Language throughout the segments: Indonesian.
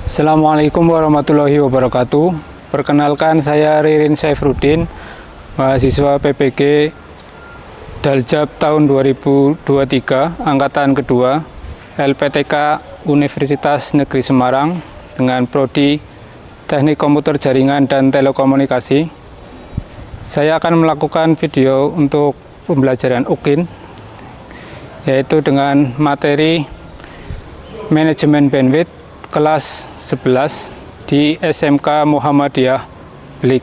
Assalamualaikum warahmatullahi wabarakatuh. Perkenalkan, saya Ririn Saifruddin, mahasiswa PPG Daljab tahun 2023, angkatan kedua, LPTK Universitas Negeri Semarang dengan prodi Teknik Komputer Jaringan dan Telekomunikasi. Saya akan melakukan video untuk pembelajaran UKIN, yaitu dengan materi Manajemen Bandwidth kelas 11 di SMK Muhammadiyah Blik.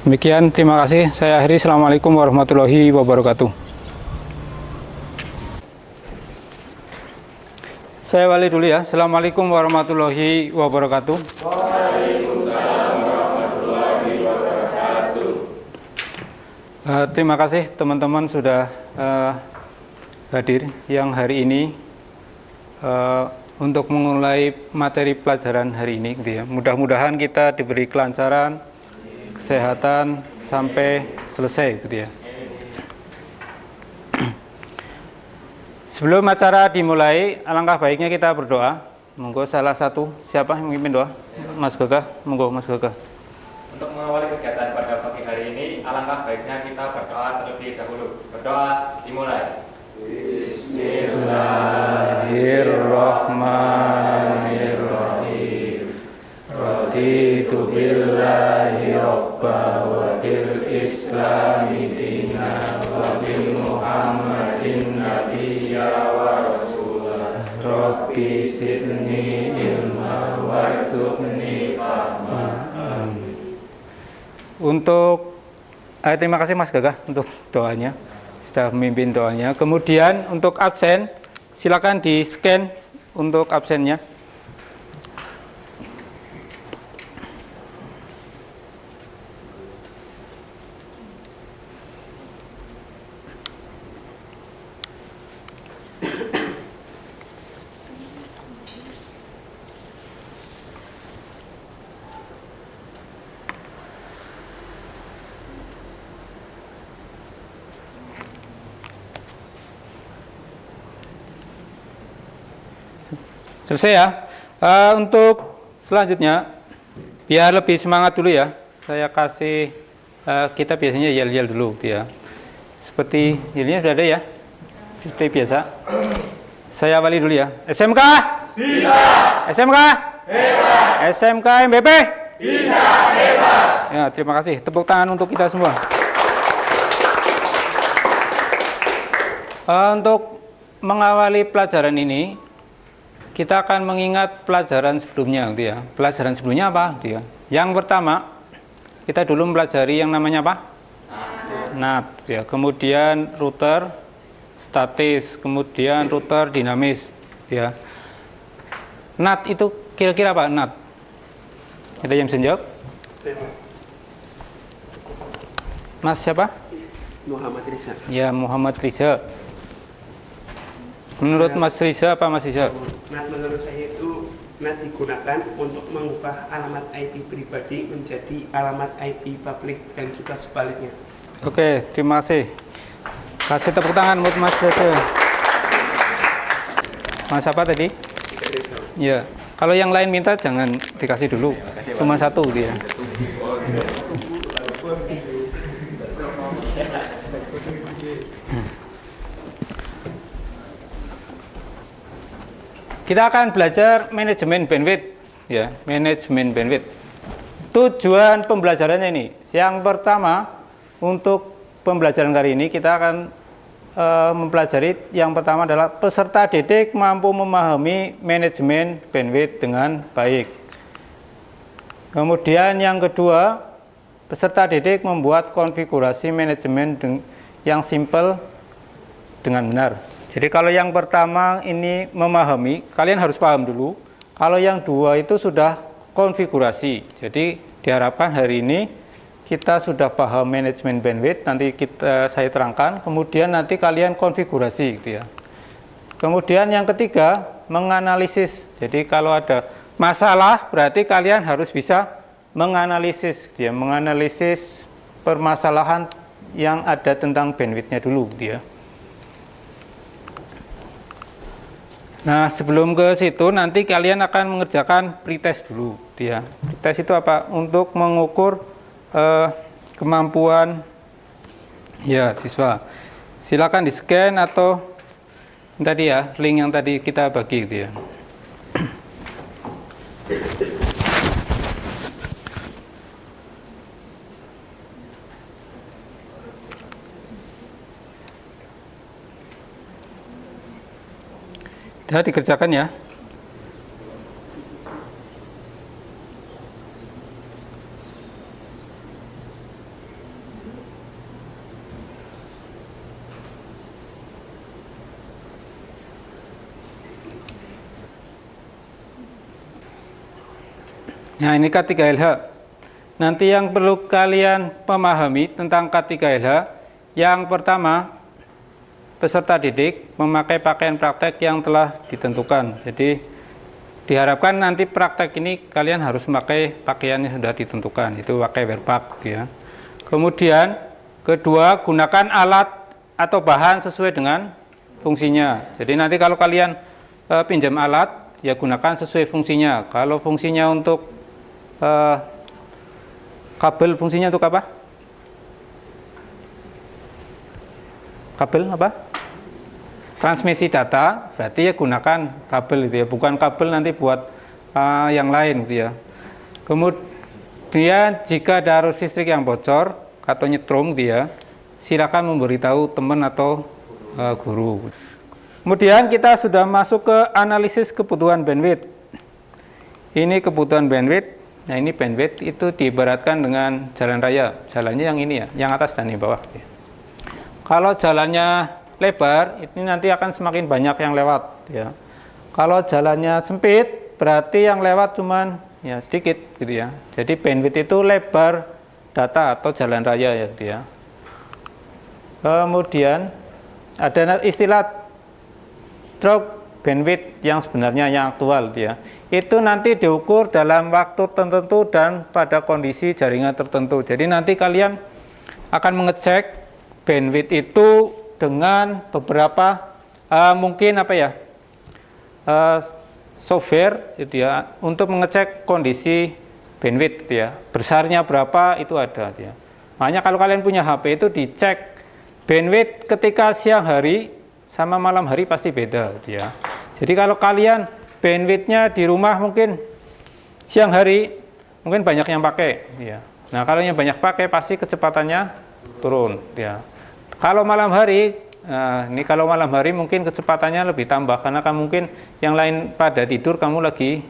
Demikian, terima kasih. Saya akhiri. Assalamualaikum warahmatullahi wabarakatuh. Saya awali dulu ya. Assalamualaikum warahmatullahi wabarakatuh. Waalaikumsalam warahmatullahi wabarakatuh. Terima kasih teman-teman sudah hadir yang hari ini untuk memulai materi pelajaran hari ini, gitu ya. Mudah-mudahan kita diberi kelancaran, kesehatan sampai selesai, gitu ya. Sebelum acara dimulai, alangkah baiknya kita berdoa. Monggo salah satu, siapa yang memimpin doa? Mas Gagah, monggo Mas Gagah. Untuk mengawali kegiatan pada pagi hari ini, alangkah baiknya kita berdoa terlebih dahulu. Berdoa dimulai. Bismillahirrahmanirrahim. Raditu billahi robba wa bil islami dina wa bil muhammadin nabiyya wa rasulah. Rabbi zidni ilma warzuqni fahma. Untuk terima kasih Mas Gagah untuk doanya, sudah memimpin doanya. Kemudian untuk absen, silakan di scan untuk absennya. Selesai ya. Untuk selanjutnya, biar lebih semangat dulu ya, saya kasih kita biasanya yel-yel dulu, ya. Seperti yelnya sudah ada ya, seperti biasa. Saya awali dulu ya. SMK Bisa. SMK Hebat. SMK MBP Bisa hebat. ya. Terima kasih, tepuk tangan untuk kita semua. Untuk mengawali pelajaran ini, kita akan mengingat pelajaran sebelumnya, gitu ya. Pelajaran sebelumnya apa, gitu ya? Yang pertama, kita dulu mempelajari yang namanya apa? NAT, ya. Kemudian router statis, kemudian router dinamis, ya. NAT itu kira-kira apa? NAT? Ada yang bisa jawab? Mas siapa? Muhammad Riza. Ya, Muhammad Riza. Menurut Mas Riza apa Mas Riza? NAT menurut saya itu NAT digunakan untuk mengubah alamat IP pribadi menjadi alamat IP publik dan juga sebaliknya. Oke, terima kasih. Kasih tepuk tangan buat Mas Riza. Mas apa tadi? Ya, kalau yang lain minta jangan dikasih dulu. Cuma satu dia. Kita akan belajar manajemen bandwidth, ya, manajemen bandwidth. Tujuan pembelajarannya ini, yang pertama untuk pembelajaran kali ini kita akan mempelajari yang pertama adalah peserta didik mampu memahami manajemen bandwidth dengan baik. Kemudian yang kedua, peserta didik membuat konfigurasi manajemen yang simpel dengan benar. Jadi kalau yang pertama ini memahami, kalian harus paham dulu. Kalau yang dua itu sudah konfigurasi. Jadi diharapkan hari ini kita sudah paham manajemen bandwidth, nanti saya terangkan. Kemudian nanti kalian konfigurasi, gitu ya. Kemudian yang ketiga, menganalisis. Jadi kalau ada masalah, berarti kalian harus bisa menganalisis, gitu ya. Menganalisis permasalahan yang ada tentang bandwidthnya dulu, gitu ya. Nah, sebelum ke situ nanti kalian akan mengerjakan pretest dulu, ya. Pretest itu apa? Untuk mengukur kemampuan ya siswa. Silakan di scan atau tadi ya link yang tadi kita bagi gitu ya. Sudah dikerjakan ya. Nah, ini K3LH. Nanti yang perlu kalian pahami tentang K3LH, yang pertama, peserta didik memakai pakaian praktek yang telah ditentukan. Jadi, diharapkan nanti praktek ini kalian harus memakai pakaian yang sudah ditentukan, itu pakai wearpack ya. Kemudian, kedua, gunakan alat atau bahan sesuai dengan fungsinya. Jadi nanti kalau kalian pinjam alat, ya gunakan sesuai fungsinya. Kalau fungsinya untuk kabel, fungsinya untuk apa? Kabel apa? Transmisi data, berarti ya gunakan kabel itu ya, bukan kabel nanti buat yang lain gitu ya. Kemudian jika ada arus listrik yang bocor atau nyetrum gitu ya, silakan memberitahu teman atau guru. Kemudian kita sudah masuk ke analisis kebutuhan bandwidth. Ini kebutuhan bandwidth. Nah, ini bandwidth itu diibaratkan dengan jalan raya. Jalannya yang ini ya, yang atas dan yang bawah. Kalau jalannya lebar, ini nanti akan semakin banyak yang lewat. Ya. Kalau jalannya sempit, berarti yang lewat cuman ya sedikit, gitu ya. Jadi bandwidth itu lebar data atau jalan raya ya, gitu ya. Kemudian ada istilah drop bandwidth yang sebenarnya yang aktual ya. Itu nanti diukur dalam waktu tertentu dan pada kondisi jaringan tertentu. Jadi nanti kalian akan mengecek bandwidth itu dengan beberapa mungkin apa ya software itu ya untuk mengecek kondisi bandwidth gitu ya. Besarnya berapa itu ada gitu ya. Makanya kalau kalian punya HP itu dicek bandwidth ketika siang hari sama malam hari pasti beda gitu ya. Jadi kalau kalian bandwidthnya di rumah mungkin siang hari mungkin banyak yang pakai ya. Nah, kalau yang banyak pakai pasti kecepatannya turun ya. Kalau malam hari ini kalau malam hari mungkin kecepatannya lebih tambah karena kan mungkin yang lain pada tidur kamu lagi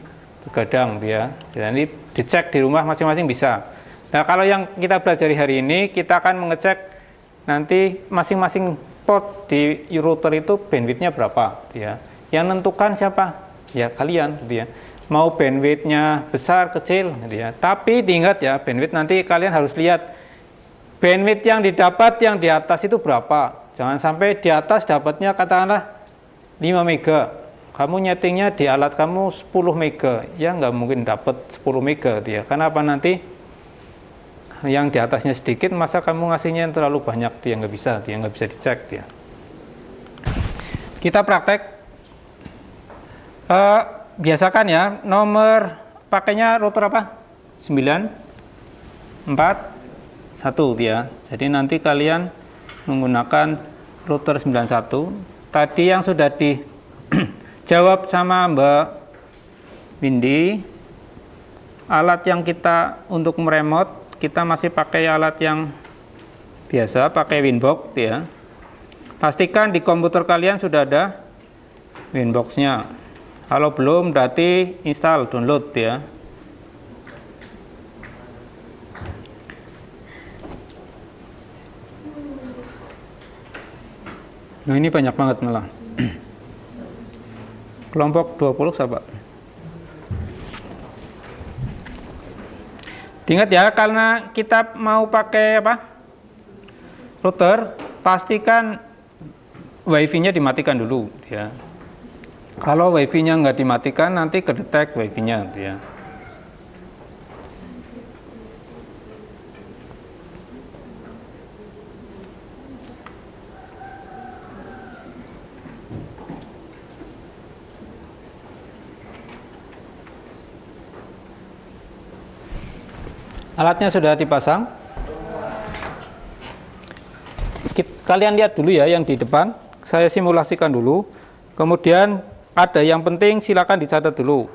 begadang ya. Jadi dicek di rumah masing-masing bisa. Nah, kalau yang kita pelajari hari ini kita akan mengecek nanti masing-masing port di router itu bandwidthnya berapa ya. Yang menentukan siapa? Ya kalian gitu ya. Mau bandwidthnya besar, kecil gitu ya. Tapi diingat ya, bandwidth nanti kalian harus lihat bandwidth yang didapat yang di atas itu berapa. Jangan sampai di atas dapatnya katakanlah 5 mega. Kamu nyetingnya di alat kamu 10 mega. Ya nggak mungkin dapat 10 mega gitu ya. Karena apa nanti yang di atasnya sedikit, masa kamu ngasihnya yang terlalu banyak, dia nggak bisa dicek dia. Kita praktek. Biasakan ya, nomor pakainya router apa? 941 ya. Jadi nanti kalian menggunakan router 91. Tadi yang sudah dijawab sama Mbak Windy, alat yang kita untuk meremote kita masih pakai alat yang biasa, pakai Winbox ya. Pastikan di komputer kalian sudah ada Winbox-nya. Kalau belum, berarti install, download ya. Nah, ini banyak banget malah. Kelompok 20 sahabat. Diingat ya, karena kita mau pakai apa? Router, pastikan wifi-nya dimatikan dulu ya. Kalau wifi-nya nggak dimatikan, nanti kedetek wifi-nya ya. Alatnya sudah dipasang. Kalian lihat dulu ya yang di depan. Saya simulasikan dulu. Kemudian ada yang penting silakan dicatat dulu.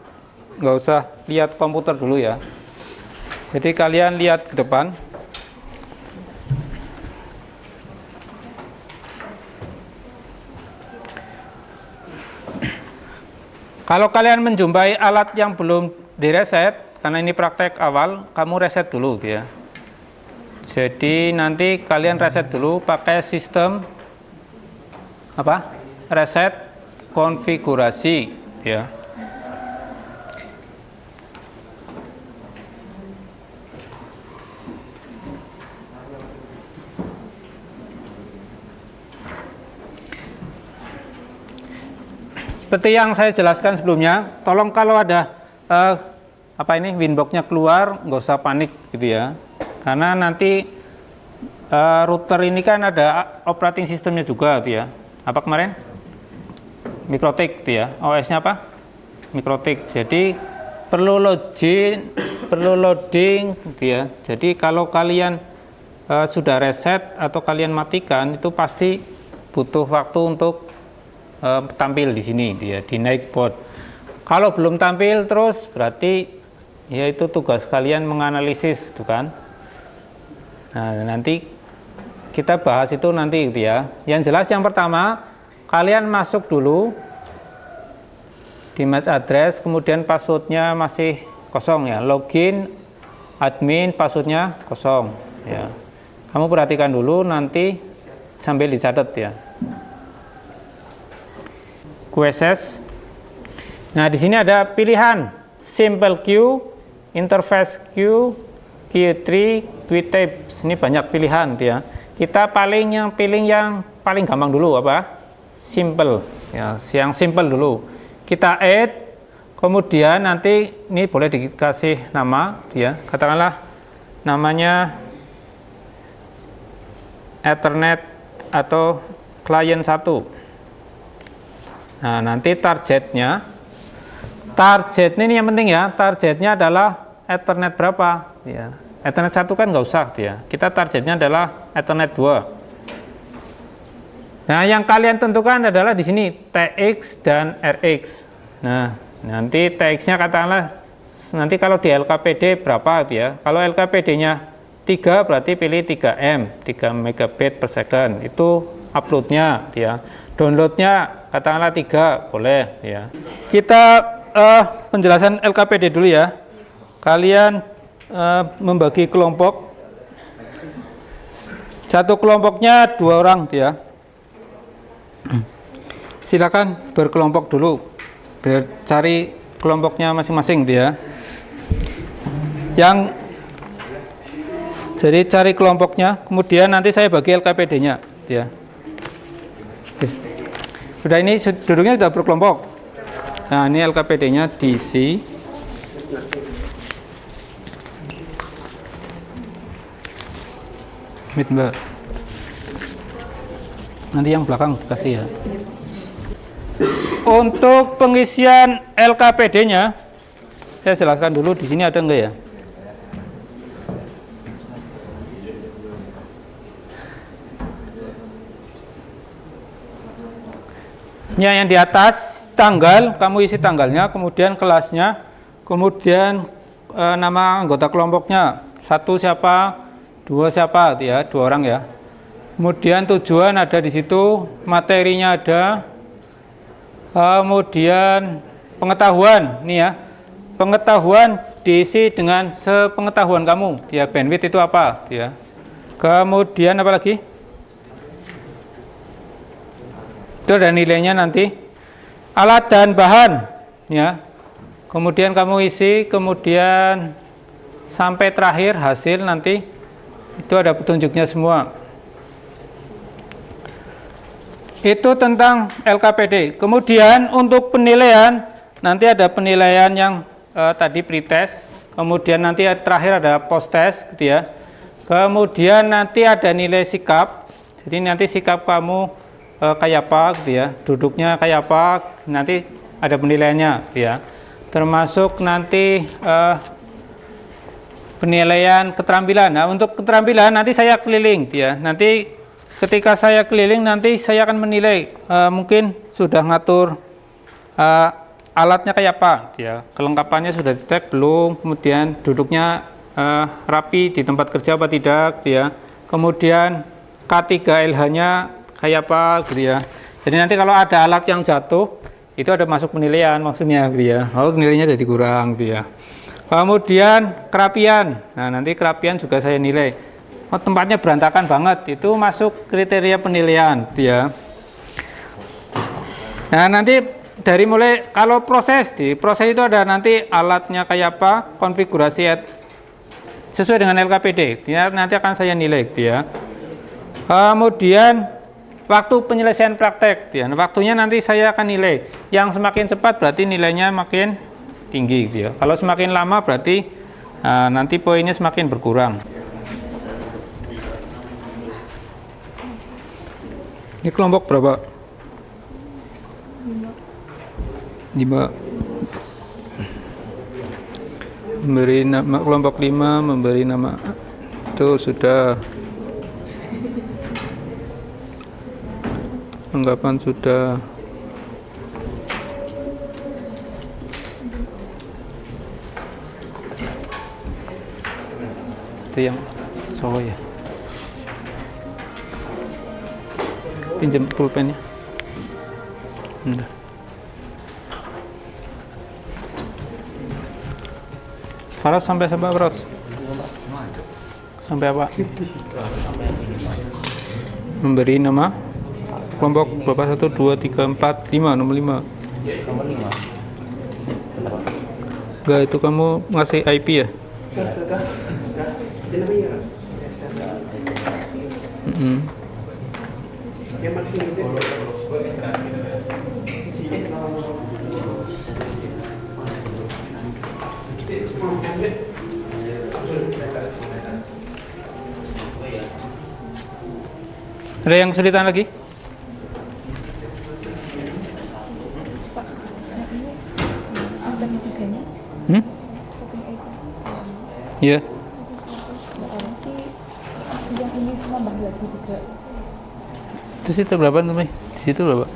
Nggak usah lihat komputer dulu ya. Jadi kalian lihat ke depan. Kalau kalian menjumpai alat yang belum direset, karena ini praktek awal, kamu reset dulu ya. Jadi nanti kalian reset dulu pakai sistem apa? Reset konfigurasi ya. Seperti yang saya jelaskan sebelumnya, tolong kalau ada winbox-nya keluar, nggak usah panik gitu ya. Karena nanti router ini kan ada operating sistemnya juga gitu ya. Apa kemarin? Mikrotik gitu ya. OS-nya apa? Mikrotik. Jadi perlu loading gitu ya. Jadi kalau kalian sudah reset atau kalian matikan, itu pasti butuh waktu untuk tampil di sini dia di naik board. Kalau belum tampil terus berarti ya itu tugas kalian menganalisis itu kan. Nah, nanti kita bahas itu nanti gitu ya. Yang jelas yang pertama kalian masuk dulu di match address, kemudian passwordnya masih kosong ya, login admin passwordnya kosong ya. Kamu perhatikan dulu nanti sambil dicatat ya. QSS. Nah, di sini ada pilihan Simple Queue, Interface Queue, Queue3, QuickType. Ini banyak pilihan ya. Kita pilih yang paling gampang dulu apa? Simple ya, yang simple dulu. Kita add, kemudian nanti ini boleh dikasih nama ya. Katakanlah namanya Ethernet atau client 1. Nah, nanti targetnya ini yang penting ya, targetnya adalah Ethernet berapa ya. Ethernet 1 kan nggak usah ya, kita targetnya adalah Ethernet 2. Nah, yang kalian tentukan adalah di sini TX dan RX. Nah, nanti TX-nya katakanlah nanti kalau di LKPD berapa ya. Kalau LKPD-nya 3 berarti pilih 3M, 3 megabit per second. Itu upload-nya ya. Download-nya katakanlah 3 boleh ya. Kita penjelasan LKPD dulu ya. Kalian membagi kelompok. Satu kelompoknya 2 orang ya. Silakan berkelompok dulu. Cari kelompoknya masing-masing ya. Jadi cari kelompoknya, kemudian nanti saya bagi LKPD-nya ya. Sudah, ini duduknya sudah berkelompok. Nah, ini LKPD-nya DC. Mbak. Nanti yang belakang dikasih ya. Untuk pengisian LKPD-nya, saya jelaskan dulu di sini ada enggak ya? Yang di atas tanggal, kamu isi tanggalnya, kemudian kelasnya, kemudian nama anggota kelompoknya, 1 siapa, 2 siapa, ya 2 orang ya. Kemudian tujuan ada di situ, materinya ada, kemudian pengetahuan, nih ya, pengetahuan diisi dengan sepengetahuan kamu, ya bandwidth itu apa, ya. Kemudian apa lagi? Itu ada nilainya nanti. Alat dan bahan ya. Kemudian kamu isi, kemudian sampai terakhir hasil nanti itu ada petunjuknya semua. Itu tentang LKPD. Kemudian untuk penilaian nanti ada penilaian yang tadi pretest, kemudian nanti terakhir ada post test gitu ya. Kemudian nanti ada nilai sikap. Jadi nanti sikap kamu kayak apa gitu ya, duduknya kayak apa, nanti ada penilaiannya gitu ya. Termasuk nanti penilaian keterampilan. Nah, untuk keterampilan nanti saya keliling ya. Nanti ketika saya keliling nanti saya akan menilai mungkin sudah ngatur alatnya kayak apa ya. Kelengkapannya sudah dicek belum, kemudian duduknya rapi di tempat kerja apa tidak ya. Kemudian K3LH-nya kayak apa gitu ya. Jadi nanti kalau ada alat yang jatuh itu ada masuk penilaian maksudnya gitu ya. Oh, nilainya jadi kurang gitu ya. Kemudian kerapian. Nah, nanti kerapian juga saya nilai. Oh, tempatnya berantakan banget, itu masuk kriteria penilaian, ya. Nah, nanti dari mulai kalau proses itu ada nanti alatnya kayak apa, konfigurasi sesuai dengan LKPD. Ya, nanti akan saya nilai, ya. Kemudian waktu penyelesaian praktek, ya. Waktunya nanti saya akan nilai. Yang semakin cepat berarti nilainya makin tinggi gitu ya. Kalau semakin lama berarti nanti poinnya semakin berkurang. Ini kelompok berapa? 5. Memberi nama kelompok 5, memberi nama itu sudah. Anggapan sudah. Yang cowok ya, pinjam pulpennya. Faras sampai Faras? Sampai apa? Memberi nama kelompok berapa? 1, 2, 3, 4, 5, nomor 5. Enggak, itu kamu ngasih IP ya? Ada yang kesulitan lagi? Iya. Terus itu berapa namanya? Di situ berapa?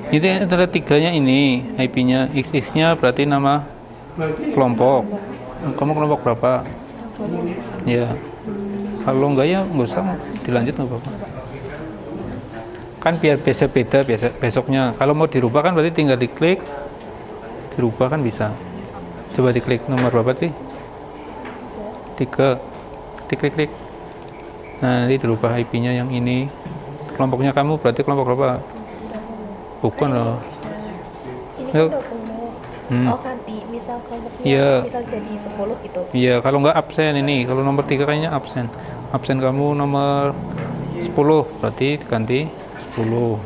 Itu antara tiganya ini, IP-nya, XX-nya berarti nama kelompok. Kamu kelompok berapa? Ya. Kalau enggak ya nggak usah dilanjut nggak apa-apa. Kan biar beda besoknya. Kalau mau dirubah kan berarti tinggal diklik, dirubah kan bisa. Coba diklik nomor berapa sih? 3. Diklik-klik. Nah, ini dirubah IP-nya yang ini. Kelompoknya kamu berarti kelompok berapa? Bukan loh. Ini kan 20. Oh, ganti. Misal kelompoknya misal jadi 10 gitu. Iya, kalau nggak absen ini. Kalau nomor 3 kayaknya absen. Absen kamu nomor 10, berarti ganti 10.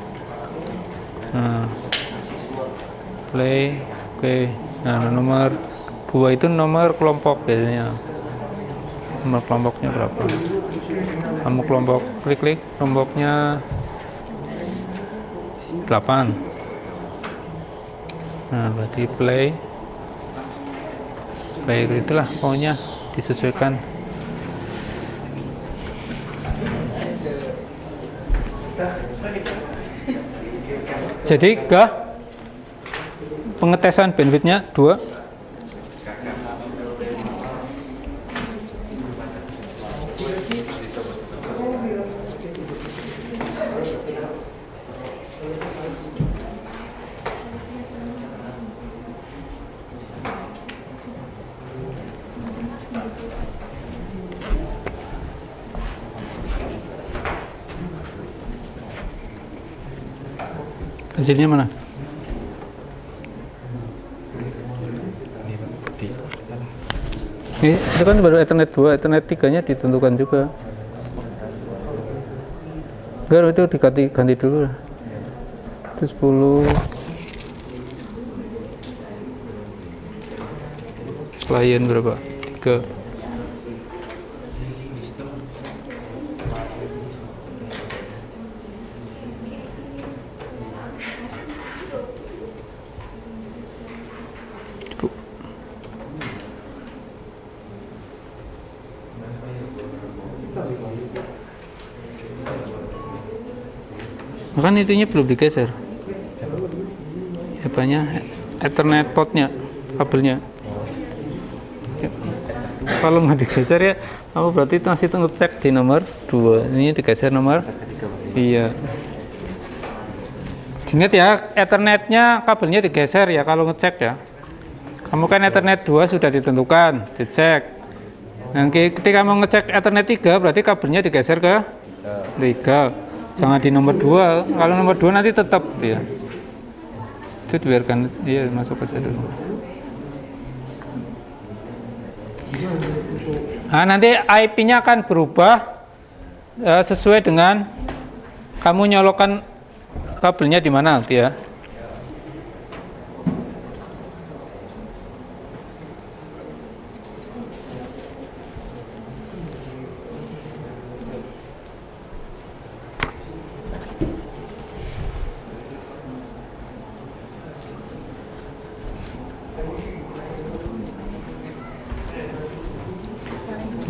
Nah, play. Oke. Nah, nomor 2 itu nomor kelompok biasanya. Nomor kelompoknya berapa? Kamu kelompok klik kelompoknya 8. Nah, berarti play itulah pokoknya disesuaikan. Jadi pengetesan bandwidthnya 2. Hasilnya mana? Itu kan baru Ethernet 2, Ethernet 3-nya ditentukan juga. Enggak, itu ganti dulu lah. Itu 10. Klien berapa? 3. Kan itunya belum digeser. Apanya? Ethernet portnya, kabelnya. Ya. Kalau nggak digeser ya, kamu berarti masih tunggu cek di nomor 2. Ini digeser nomor. Iya. Ingat ya, Ethernetnya kabelnya digeser ya kalau ngecek ya. Kamu kan Ethernet 2 sudah ditentukan, dicek. Nanti ketika mau ngecek Ethernet 3 berarti kabelnya digeser ke 3. Jangan di nomor 2. Kalau nomor 2 nanti tetap dia. Itu biarkan dia masuk aja dulu. Nah, nanti IP-nya akan berubah sesuai dengan kamu nyolokan kabelnya di mana nanti ya.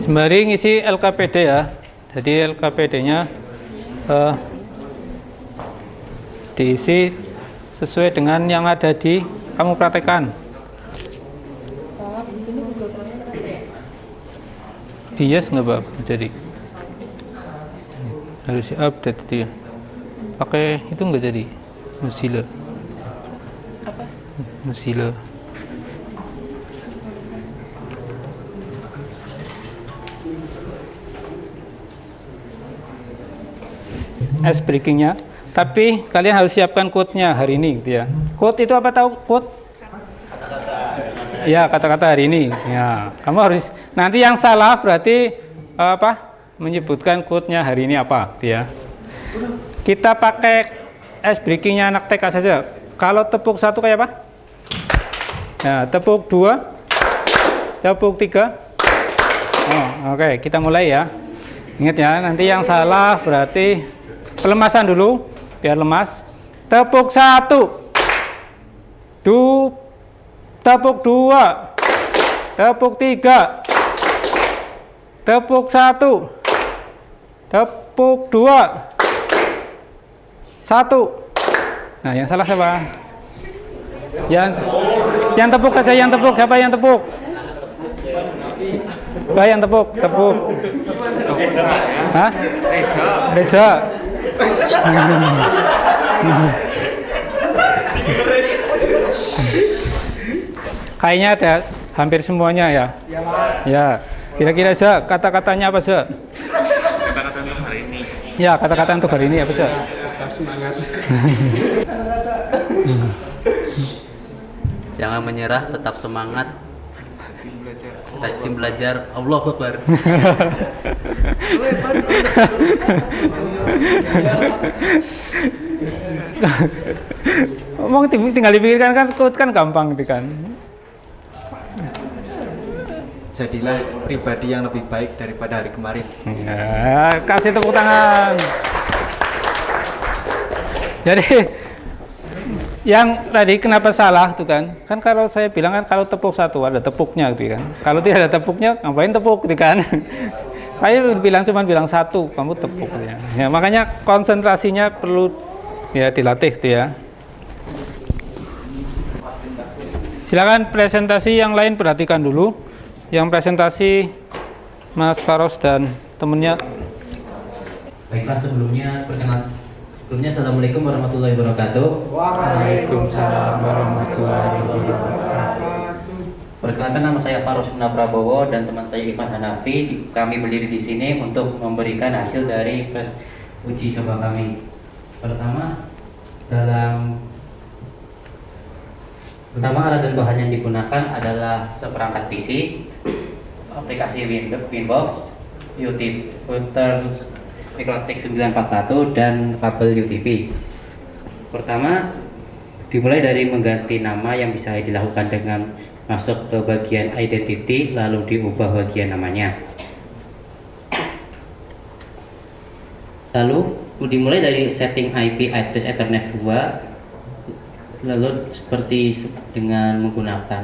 Sembari ngisi LKPD ya. Jadi LKPD-nya diisi sesuai dengan yang ada di kamu praktekkan. Di yes nggak Pak? Jadi harus update itu ya. Pakai itu nggak jadi Mozilla. Apa? Mozilla. S breakingnya, tapi kalian harus siapkan code-nya hari ini gitu ya. Code itu apa tahu code? Ya, kata-kata hari ini. Ya, kamu harus nanti yang salah berarti apa? Menyebutkan code-nya hari ini apa gitu ya. Kita pakai S breakingnya anak TK saja. Kalau tepuk 1 kayak apa? Ya, tepuk 2, tepuk 3. Oh, oke, kita mulai ya. Ingat ya, nanti yang salah berarti pelemasan dulu, biar lemas. Tepuk 1, tepuk 2, tepuk 3, tepuk 1, tepuk 2, 1. Nah, yang salah siapa? Yang tepuk saja, yang tepuk. Siapa yang tepuk? Yang tepuk. Hah? Reza. Kayaknya ada hampir semuanya ya. Ya. Kira-kira aja kata-katanya apa sih? Kata-kata untuk hari ini. Ya, kata-kata untuk hari ini apa sih? Semangat. Jangan menyerah, tetap semangat. Rajin belajar. Allahu Akbar. Ngomong tinggal dipikirkan kan gampang gitu kan. Jadilah pribadi yang lebih baik daripada hari kemarin. Ya, kasih tepuk tangan. Jadi yang tadi kenapa salah tuh kan? Kan kalau saya bilang kan kalau tepuk 1 ada tepuknya gitu kan. Kalau tidak ada tepuknya ngapain tepuk gitu kan? Saya bilang 1 kamu tepuk ya. Ya makanya konsentrasinya perlu ya dilatih tuh ya. Silakan presentasi yang lain perhatikan dulu. Yang presentasi Mas Faros dan temennya. Baiklah, sebelumnya Assalamualaikum warahmatullahi wabarakatuh. Waalaikumsalam warahmatullahi wabarakatuh. Perkenalkan, nama saya Faros Prabowo dan teman saya Ivan Hanafi. Kami berdiri di sini untuk memberikan hasil dari uji coba kami. Pertama alat dan bahan yang digunakan adalah seperangkat PC, aplikasi Winbox, YouTube, router Mikrotik 941 dan kabel UTP. Pertama, dimulai dari mengganti nama yang bisa dilakukan dengan masuk ke bagian identity lalu diubah bagian namanya. Lalu dimulai dari setting IP address Ethernet 2. Lalu seperti dengan menggunakan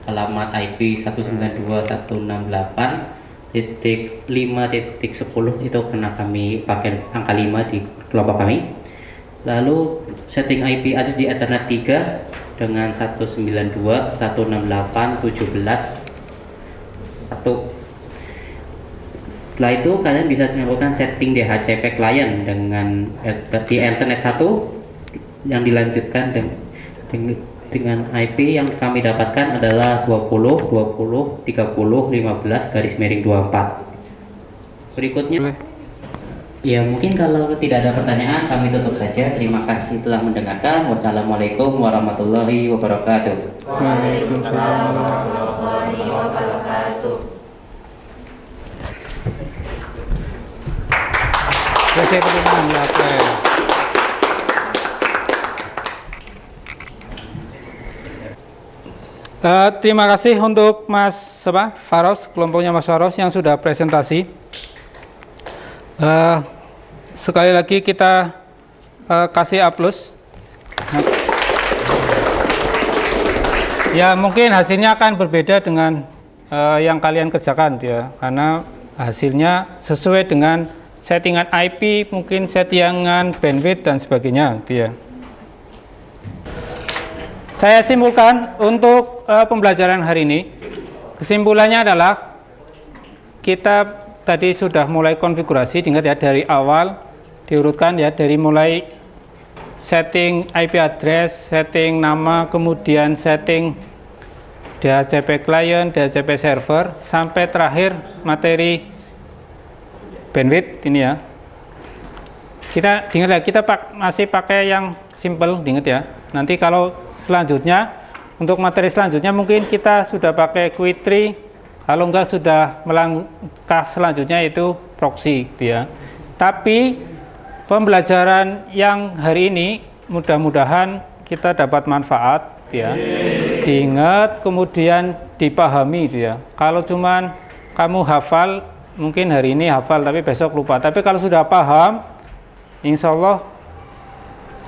alamat IP 192.168.5.10 itu karena kami pakai angka 5 di kelompok kami. Lalu setting IP address di Ethernet 3 dengan 192.168.17.1. Setelah itu kalian bisa melakukan setting DHCP client dengan di Ethernet 1 yang dilanjutkan dengan IP yang kami dapatkan adalah 20.20.30.15/24. Berikutnya ya, mungkin kalau tidak ada pertanyaan kami tutup saja. Terima kasih telah mendengarkan. Wassalamualaikum warahmatullahi wabarakatuh. Waalaikumsalam warahmatullahi wabarakatuh. Saya perkenalan ya, terima kasih untuk Mas Faros, kelompoknya Mas Faros yang sudah presentasi. Sekali lagi kita kasih A+. Ya, mungkin hasilnya akan berbeda dengan yang kalian kerjakan ya, karena hasilnya sesuai dengan settingan IP, mungkin settingan bandwidth dan sebagainya gitu ya. Saya simpulkan untuk pembelajaran hari ini, kesimpulannya adalah kita tadi sudah mulai konfigurasi, ingat ya, dari awal diurutkan ya, dari mulai setting IP address, setting nama, kemudian setting DHCP client, DHCP server, sampai terakhir materi bandwidth ini ya. Kita ingat ya, kita masih pakai yang simple, ingat ya. Nanti kalau selanjutnya, untuk materi selanjutnya mungkin kita sudah pakai Q3, kalau enggak sudah melangkah selanjutnya itu proxy gitu ya. Tapi pembelajaran yang hari ini mudah-mudahan kita dapat manfaat gitu ya. Diingat kemudian dipahami gitu ya. Kalau cuman kamu hafal, mungkin hari ini hafal tapi besok lupa. Tapi kalau sudah paham, insya Allah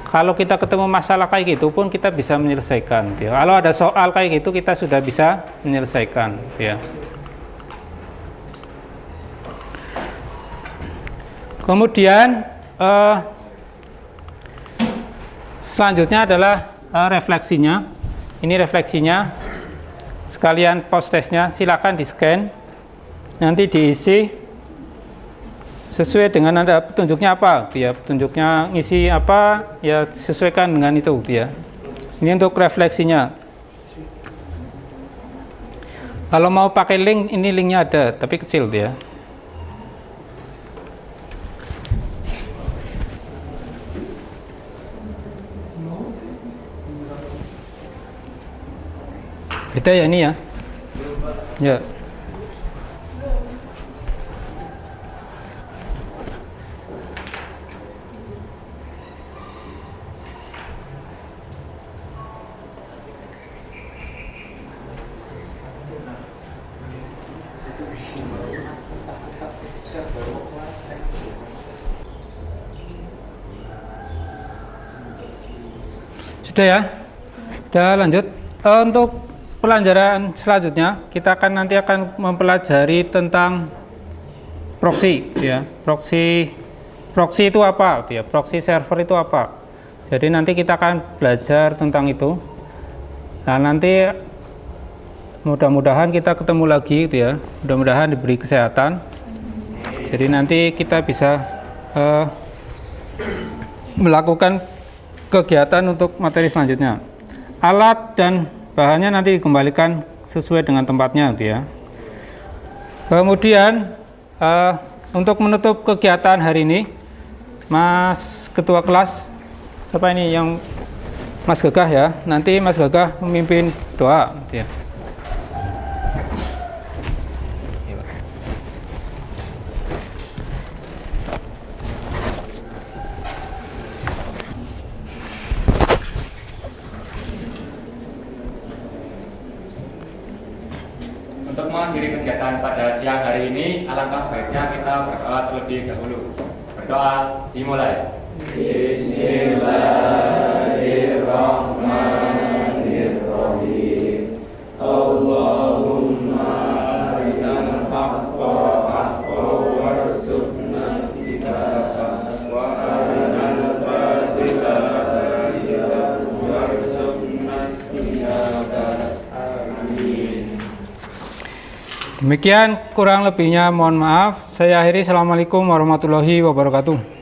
kalau kita ketemu masalah kayak gitu pun kita bisa menyelesaikan gitu ya. Kalau ada soal kayak gitu kita sudah bisa menyelesaikan gitu ya. Kemudian selanjutnya adalah refleksinya. Ini refleksinya, sekalian post testnya, silakan di scan, nanti diisi sesuai dengan Anda petunjuknya apa ya, petunjuknya ngisi apa ya, sesuaikan dengan itu ya. Ini untuk refleksinya. Kalau mau pakai link, ini linknya ada tapi kecil ya. Beda ya ini ya. Ya. Sudah ya. Kita lanjut untuk pelajaran selanjutnya. Kita nanti akan mempelajari tentang proxy ya. Proxy itu apa ya? Proxy server itu apa? Jadi nanti kita akan belajar tentang itu. Nah, nanti mudah-mudahan kita ketemu lagi gitu ya. Mudah-mudahan diberi kesehatan. Jadi nanti kita bisa melakukan kegiatan untuk materi selanjutnya. Alat dan bahannya nanti dikembalikan sesuai dengan tempatnya gitu ya. Kemudian untuk menutup kegiatan hari ini, Mas Ketua Kelas, siapa ini yang Mas Gagah ya, nanti Mas Gagah memimpin doa gitu ya. Untuk mengakhiri kegiatan pada siang hari ini, alangkah baiknya kita berdoa terlebih dahulu. Berdoa dimulai. Bismillahirrahmanirrahim. Allahumma arinal haqqa haqqan warzuqna ittiba'ah wa arinal batila Demikian kurang lebihnya mohon maaf. Saya akhiri. Assalamualaikum warahmatullahi wabarakatuh.